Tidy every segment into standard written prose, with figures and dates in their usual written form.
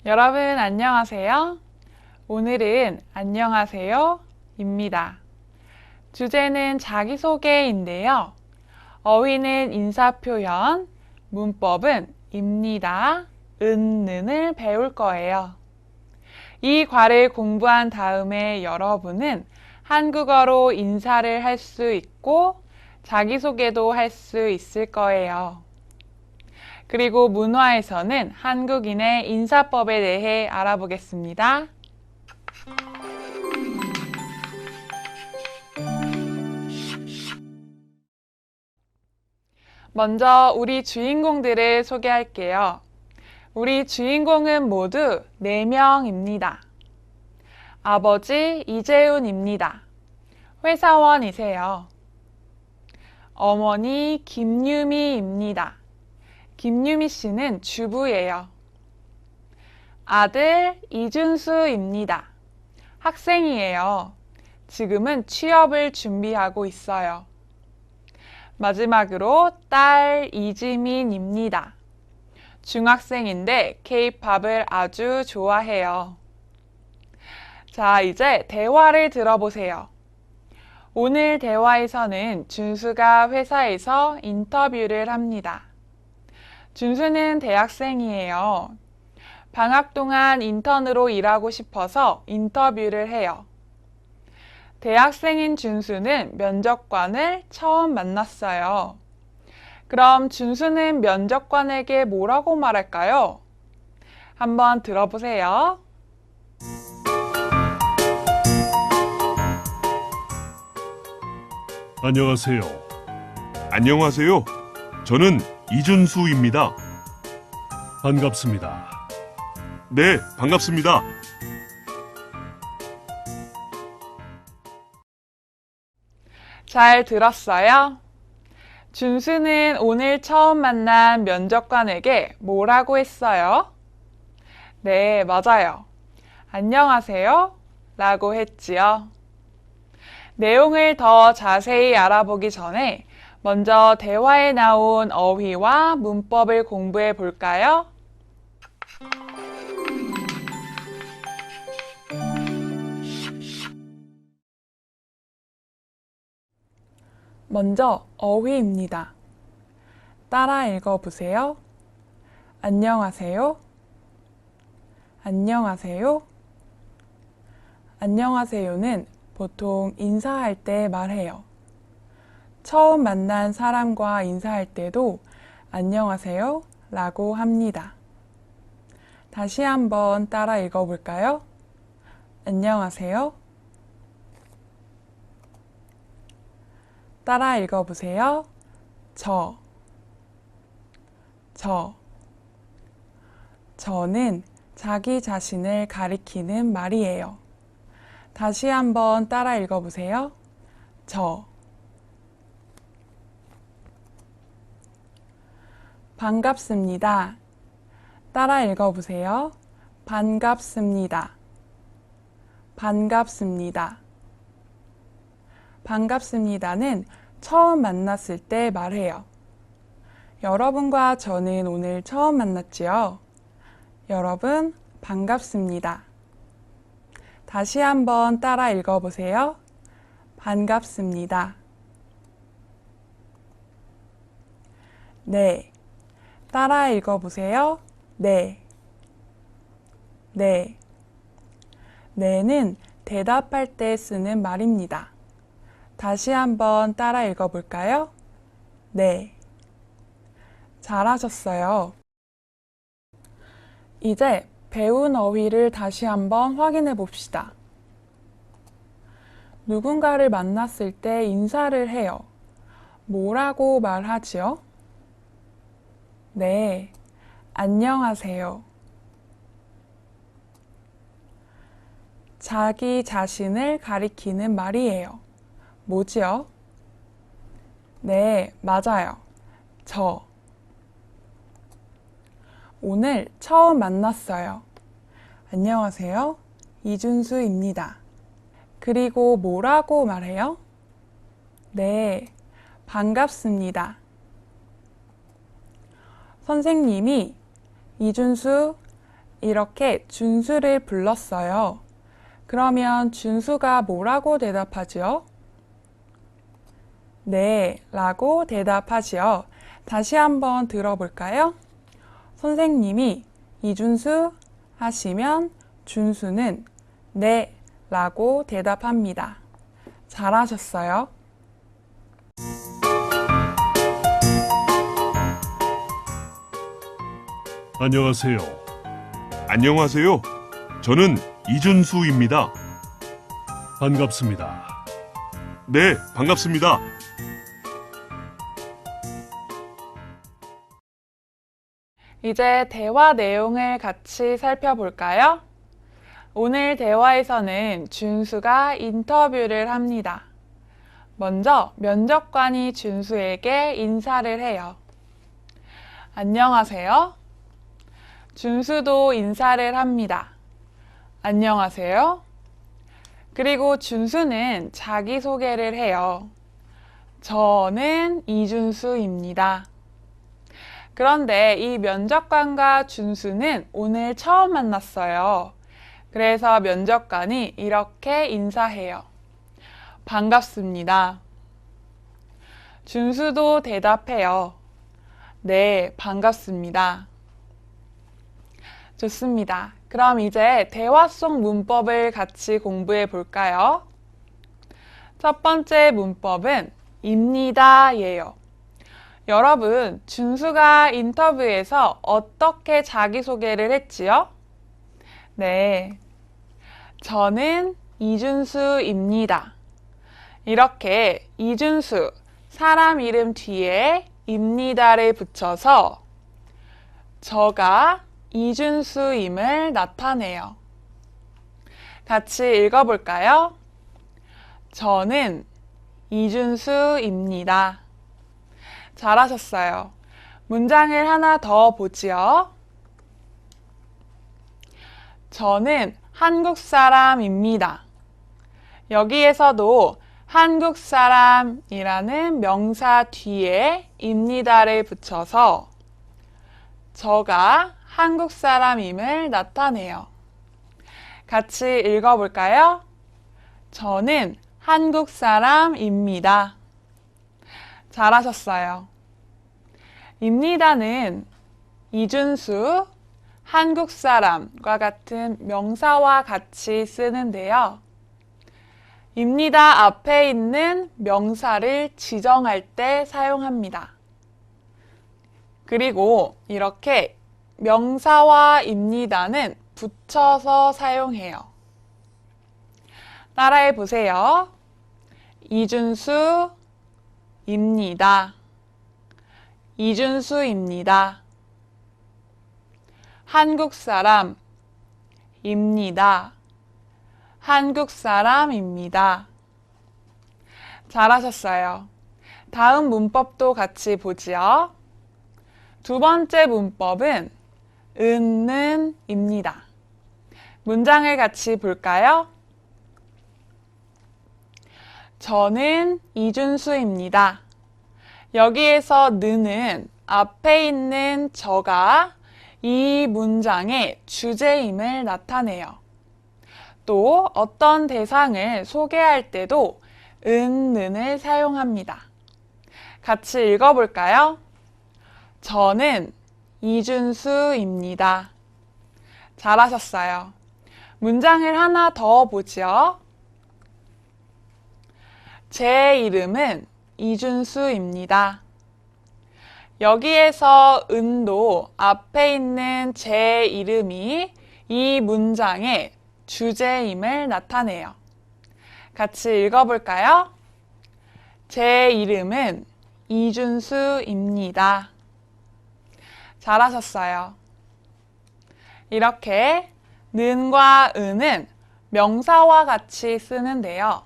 여러분 안녕하세요. 오늘은 안녕하세요 입니다. 주제는 자기소개인데요. 어휘는 인사표현, 문법은 입니다, 은을 배울 거예요. 이 과를 공부한 다음에 여러분은 한국어로 인사를 할 수 있고 자기소개도 할 수 있을 거예요. 그리고 문화에서는 한국인의 인사법에 대해 알아보겠습니다. 먼저 우리 주인공들을 소개할게요. 우리 주인공은 모두 4명입니다. 아버지 이재훈입니다. 회사원이세요. 어머니 김유미입니다. 김유미 씨는 주부예요. 아들 이준수입니다. 학생이에요. 지금은 취업을 준비하고 있어요. 마지막으로 딸 이지민입니다. 중학생인데 K-팝을 아주 좋아해요. 자, 이제 대화를 들어보세요. 오늘 대화에서는 준수가 회사에서 인터뷰를 합니다. 준수는 대학생이에요. 방학 동안 인턴으로 일하고 싶어서 인터뷰를 해요. 대학생인 준수는 면접관을 처음 만났어요. 그럼 준수는 면접관에게 뭐라고 말할까요? 한번 들어보세요. 안녕하세요. 안녕하세요. 저는 이준수입니다. 반갑습니다. 네, 반갑습니다. 잘 들었어요? 준수는 오늘 처음 만난 면접관에게 뭐라고 했어요? 네, 맞아요. 안녕하세요 라고 했지요. 내용을 더 자세히 알아보기 전에 먼저 대화에 나온 어휘와 문법을 공부해 볼까요? 먼저 어휘입니다. 따라 읽어보세요. 안녕하세요. 안녕하세요. 안녕하세요는 보통 인사할 때 말해요. 처음 만난 사람과 인사할 때도 안녕하세요 라고 합니다. 다시 한번 따라 읽어볼까요? 안녕하세요. 따라 읽어보세요. 저는 자기 자신을 가리키는 말이에요. 다시 한번 따라 읽어보세요. 반갑습니다. 따라 읽어보세요. 반갑습니다. 반갑습니다. 반갑습니다는 처음 만났을 때 말해요. 여러분과 저는 오늘 처음 만났지요? 여러분, 반갑습니다. 다시 한번 따라 읽어보세요. 반갑습니다. 네. 따라 읽어보세요. 네. 네. 네는 대답할 때 쓰는 말입니다. 다시 한번 따라 읽어볼까요? 네. 잘하셨어요. 이제 배운 어휘를 다시 한번 확인해 봅시다. 누군가를 만났을 때 인사를 해요. 뭐라고 말하지요? 네. 안녕하세요. 자기 자신을 가리키는 말이에요. 뭐지요? 네, 맞아요. 저. 오늘 처음 만났어요. 안녕하세요. 이준수입니다. 그리고 뭐라고 말해요? 네, 반갑습니다. 선생님이 이준수 이렇게 준수를 불렀어요. 그러면 준수가 뭐라고 대답하지요? 네, 라고 대답하지요. 다시 한번 들어볼까요? 선생님이 이준수 하시면 준수는 네, 라고 대답합니다. 잘하셨어요. 안녕하세요. 안녕하세요. 저는 이준수입니다. 반갑습니다. 네, 반갑습니다. 이제 대화 내용을 같이 살펴볼까요? 오늘 대화에서는 준수가 인터뷰를 합니다. 먼저 면접관이 준수에게 인사를 해요. 안녕하세요. 준수도 인사를 합니다. 안녕하세요. 그리고 준수는 자기소개를 해요. 저는 이준수입니다. 그런데 이 면접관과 준수는 오늘 처음 만났어요. 그래서 면접관이 이렇게 인사해요. 반갑습니다. 준수도 대답해요. 네, 반갑습니다. 좋습니다. 그럼 이제 대화 속 문법을 같이 공부해 볼까요? 첫 번째 문법은 입니다 예요. 여러분, 준수가 인터뷰에서 어떻게 자기소개를 했지요? 네, 저는 이준수입니다. 이렇게 이준수, 사람 이름 뒤에 입니다를 붙여서 저가 이준수임을 나타내요. 같이 읽어볼까요? 저는 이준수입니다. 잘하셨어요. 문장을 하나 더 보지요. 저는 한국 사람입니다. 여기에서도 한국 사람이라는 명사 뒤에 입니다를 붙여서 저가 한국 사람임을 나타내요. 같이 읽어볼까요? 저는 한국 사람입니다. 잘하셨어요. 입니다는 이준수, 한국 사람과 같은 명사와 같이 쓰는데요. 입니다 앞에 있는 명사를 지정할 때 사용합니다. 그리고 이렇게 명사와 입니다는 붙여서 사용해요. 따라해 보세요. 이준수입니다. 이준수입니다. 한국 사람입니다. 한국 사람입니다. 잘하셨어요. 다음 문법도 같이 보지요. 두 번째 문법은 은는입니다. 문장을 같이 볼까요? 저는 이준수입니다. 여기에서 는은 앞에 있는 저가 이 문장의 주제임을 나타내요. 또 어떤 대상을 소개할 때도 은는을 사용합니다. 같이 읽어볼까요? 저는 이준수입니다. 잘하셨어요. 문장을 하나 더 보죠. 제 이름은 이준수입니다. 여기에서 은도 앞에 있는 제 이름이 이 문장의 주제임을 나타내요. 같이 읽어볼까요? 제 이름은 이준수입니다. 잘하셨어요. 이렇게 는과 은은 명사와 같이 쓰는데요.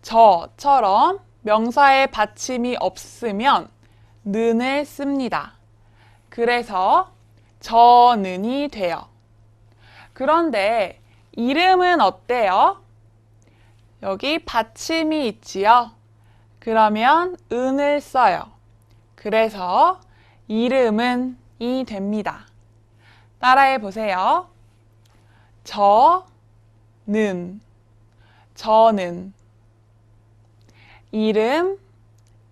저처럼 명사의 받침이 없으면 는을 씁니다. 그래서 저는이 돼요. 그런데 이름은 어때요? 여기 받침이 있지요. 그러면 은을 써요. 그래서 이름은 이 됩니다. 따라해 보세요. 저는, 저는. 이름,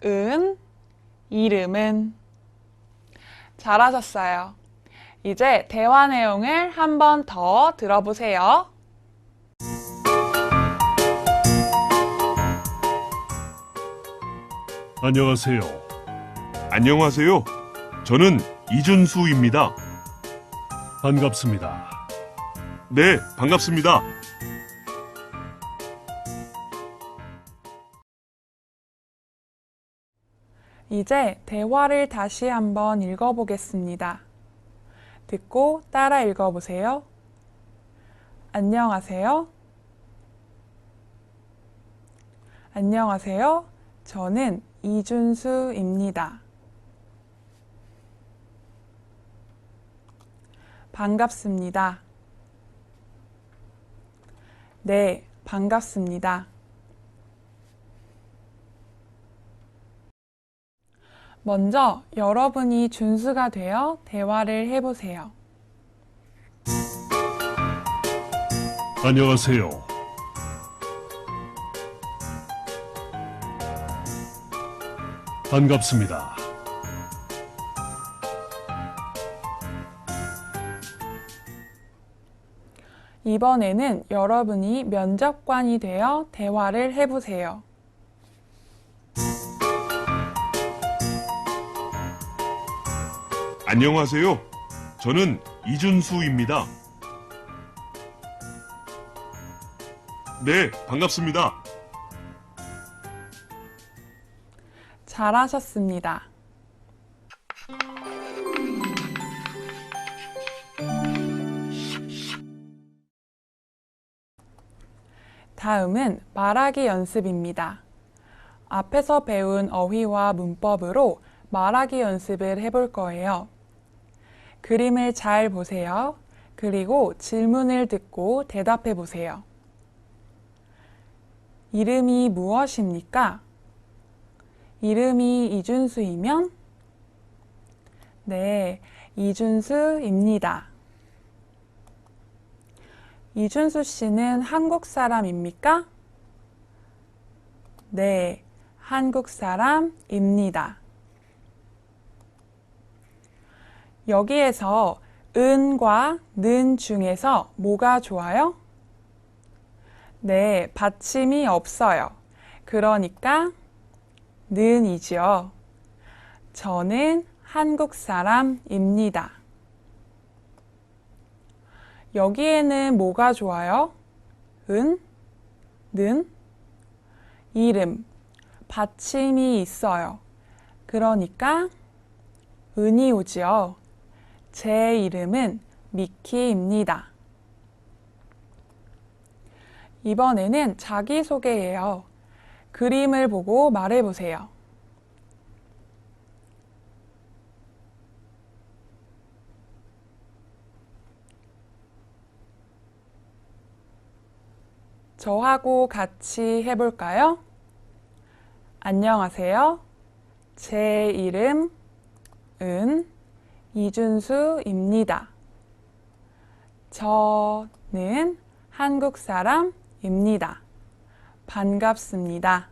은, 이름은. 잘하셨어요. 이제 대화 내용을 한 번 더 들어보세요. 안녕하세요. 안녕하세요. 저는 이준수입니다. 반갑습니다. 네, 반갑습니다. 이제 대화를 다시 한번 읽어보겠습니다. 듣고 따라 읽어보세요. 안녕하세요. 안녕하세요. 저는 이준수입니다. 반갑습니다. 네, 반갑습니다. 먼저 여러분이 준수가 되어 대화를 해보세요. 안녕하세요. 반갑습니다. 이번에는 여러분이 면접관이 되어 대화를 해보세요. 안녕하세요. 저는 이준수입니다. 네, 반갑습니다. 잘하셨습니다. 다음은 말하기 연습입니다. 앞에서 배운 어휘와 문법으로 말하기 연습을 해볼 거예요. 그림을 잘 보세요. 그리고 질문을 듣고 대답해 보세요. 이름이 무엇입니까? 이름이 이준수이면? 네, 이준수입니다. 이준수 씨는 한국 사람입니까? 네, 한국 사람입니다. 여기에서 은과 는 중에서 뭐가 좋아요? 네, 받침이 없어요. 그러니까 는이죠. 저는 한국 사람입니다. 여기에는 뭐가 좋아요? 은, 는, 이름, 받침이 있어요. 그러니까 은이 오지요. 제 이름은 미키입니다. 이번에는 자기소개예요. 그림을 보고 말해보세요. 저하고 같이 해볼까요? 안녕하세요. 제 이름은 이준수입니다. 저는 한국 사람입니다. 반갑습니다.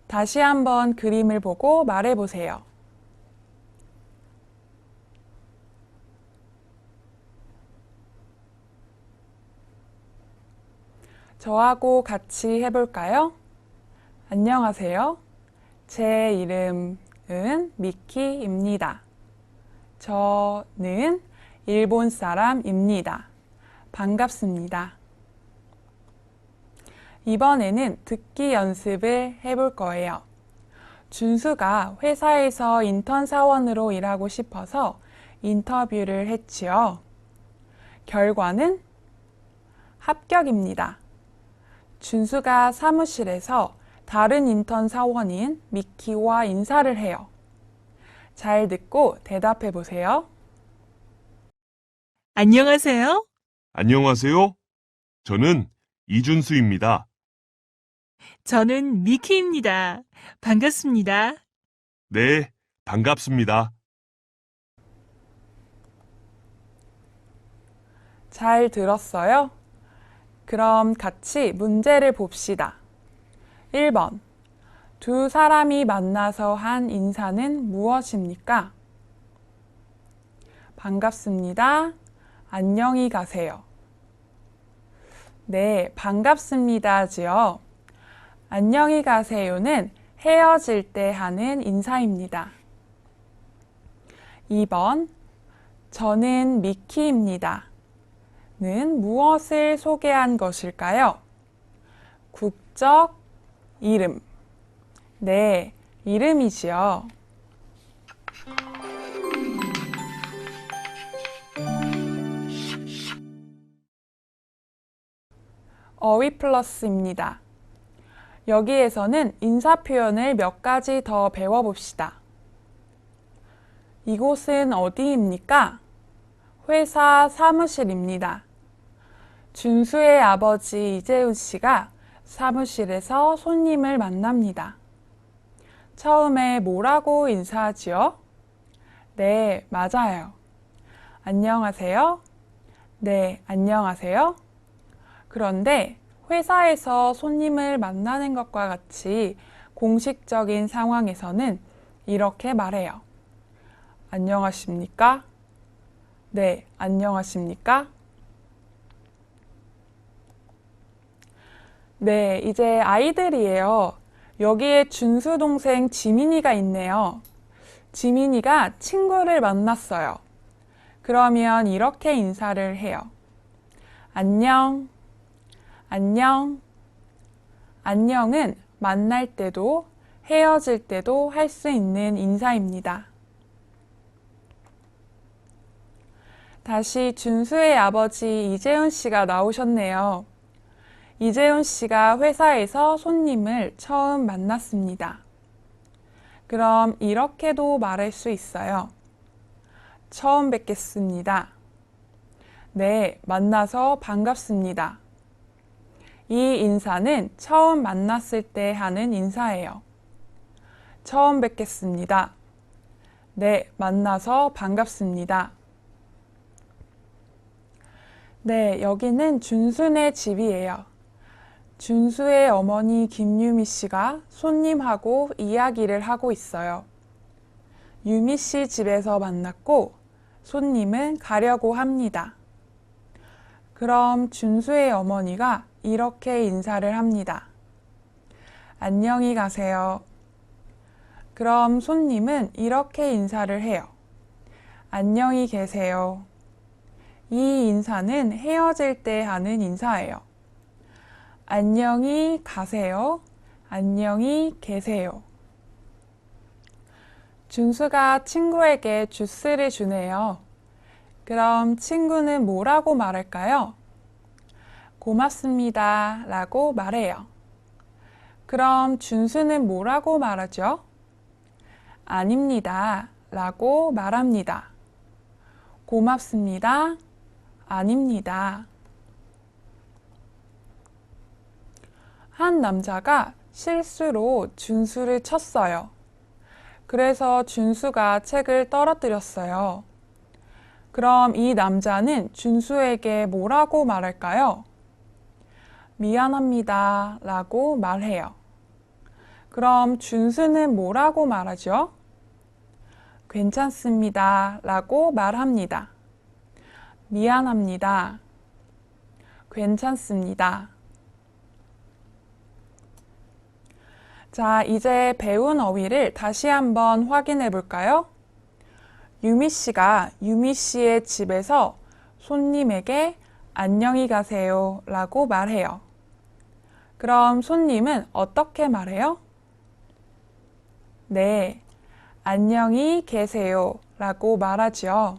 다시 한번 그림을 보고 말해보세요. 저하고 같이 해볼까요? 안녕하세요. 제 이름은 미키입니다. 저는 일본 사람입니다. 반갑습니다. 이번에는 듣기 연습을 해볼 거예요. 준수가 회사에서 인턴 사원으로 일하고 싶어서 인터뷰를 했지요. 결과는 합격입니다. 준수가 사무실에서 다른 인턴 사원인 미키와 인사를 해요. 잘 듣고 대답해 보세요. 안녕하세요. 안녕하세요. 저는 이준수입니다. 저는 미키입니다. 반갑습니다. 네, 반갑습니다. 잘 들었어요? 그럼 같이 문제를 봅시다. 1번. 두 사람이 만나서 한 인사는 무엇입니까? 반갑습니다. 안녕히 가세요. 네, 반갑습니다지요. 안녕히 가세요는 헤어질 때 하는 인사입니다. 2번. 저는 미키입니다. 는 무엇을 소개한 것일까요? 국적, 이름. 네, 이름이지요. 어휘 플러스입니다. 여기에서는 인사 표현을 몇 가지 더 배워봅시다. 이곳은 어디입니까? 회사 사무실입니다. 준수의 아버지 이재훈 씨가 사무실에서 손님을 만납니다. 처음에 뭐라고 인사하지요? 네, 맞아요. 안녕하세요. 네, 안녕하세요. 그런데 회사에서 손님을 만나는 것과 같이 공식적인 상황에서는 이렇게 말해요. 안녕하십니까? 네, 안녕하십니까? 네, 이제 아이들이에요. 여기에 준수 동생 지민이가 있네요. 지민이가 친구를 만났어요. 그러면 이렇게 인사를 해요. 안녕, 안녕. 안녕은 만날 때도 헤어질 때도 할 수 있는 인사입니다. 다시 준수의 아버지 이재훈 씨가 나오셨네요. 이재훈 씨가 회사에서 손님을 처음 만났습니다. 그럼 이렇게도 말할 수 있어요. 처음 뵙겠습니다. 네, 만나서 반갑습니다. 이 인사는 처음 만났을 때 하는 인사예요. 처음 뵙겠습니다. 네, 만나서 반갑습니다. 네, 여기는 준수네 집이에요. 준수의 어머니 김유미 씨가 손님하고 이야기를 하고 있어요. 유미 씨 집에서 만났고 손님은 가려고 합니다. 그럼 준수의 어머니가 이렇게 인사를 합니다. 안녕히 가세요. 그럼 손님은 이렇게 인사를 해요. 안녕히 계세요. 이 인사는 헤어질 때 하는 인사예요. 안녕히 가세요. 안녕히 계세요. 준수가 친구에게 주스를 주네요. 그럼 친구는 뭐라고 말할까요? 고맙습니다 라고 말해요. 그럼 준수는 뭐라고 말하죠? 아닙니다 라고 말합니다. 고맙습니다. 아닙니다. 한 남자가 실수로 준수를 쳤어요. 그래서 준수가 책을 떨어뜨렸어요. 그럼 이 남자는 준수에게 뭐라고 말할까요? 미안합니다 라고 말해요. 그럼 준수는 뭐라고 말하죠? 괜찮습니다 라고 말합니다. 미안합니다. 괜찮습니다. 자, 이제 배운 어휘를 다시 한번 확인해 볼까요? 유미 씨가 유미 씨의 집에서 손님에게 안녕히 가세요 라고 말해요. 그럼 손님은 어떻게 말해요? 네, 안녕히 계세요 라고 말하죠.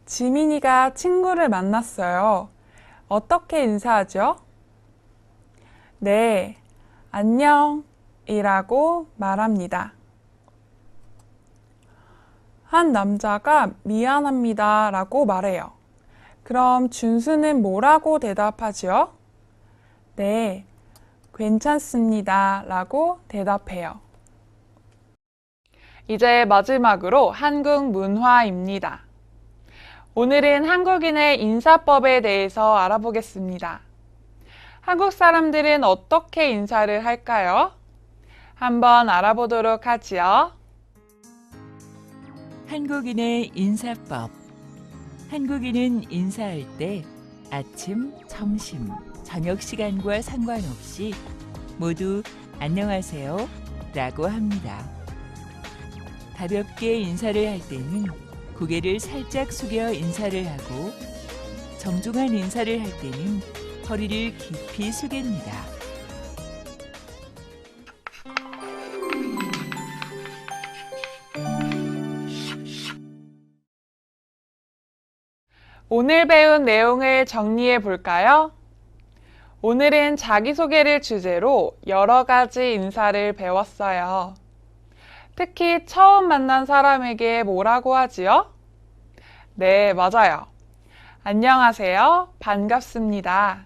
지민이가 친구를 만났어요. 어떻게 인사하죠? 네, 안녕 이라고 말합니다. 한 남자가 미안합니다 라고 말해요. 그럼 준수는 뭐라고 대답하지요? 네, 괜찮습니다. 라고 대답해요. 이제 마지막으로 한국 문화입니다. 오늘은 한국인의 인사법에 대해서 알아보겠습니다. 한국 사람들은 어떻게 인사를 할까요? 한번 알아보도록 하지요. 한국인의 인사법. 한국인은 인사할 때 아침, 점심, 저녁 시간과 상관없이 모두 안녕하세요 라고 합니다. 가볍게 인사를 할 때는 고개를 살짝 숙여 인사를 하고 정중한 인사를 할 때는 허리를 깊이 숙입니다. 오늘 배운 내용을 정리해 볼까요? 오늘은 자기소개를 주제로 여러 가지 인사를 배웠어요. 특히 처음 만난 사람에게 뭐라고 하지요? 네, 맞아요. 안녕하세요. 반갑습니다.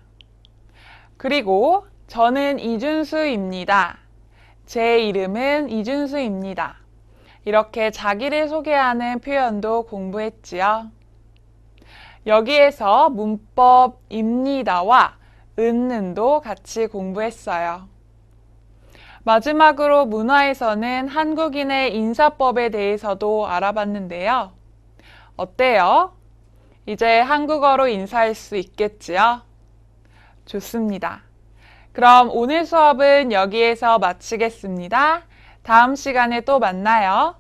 그리고 저는 이준수입니다. 제 이름은 이준수입니다. 이렇게 자기를 소개하는 표현도 공부했지요. 여기에서 문법입니다와 은는도 같이 공부했어요. 마지막으로 문화에서는 한국인의 인사법에 대해서도 알아봤는데요. 어때요? 이제 한국어로 인사할 수 있겠지요? 좋습니다. 그럼 오늘 수업은 여기에서 마치겠습니다. 다음 시간에 또 만나요.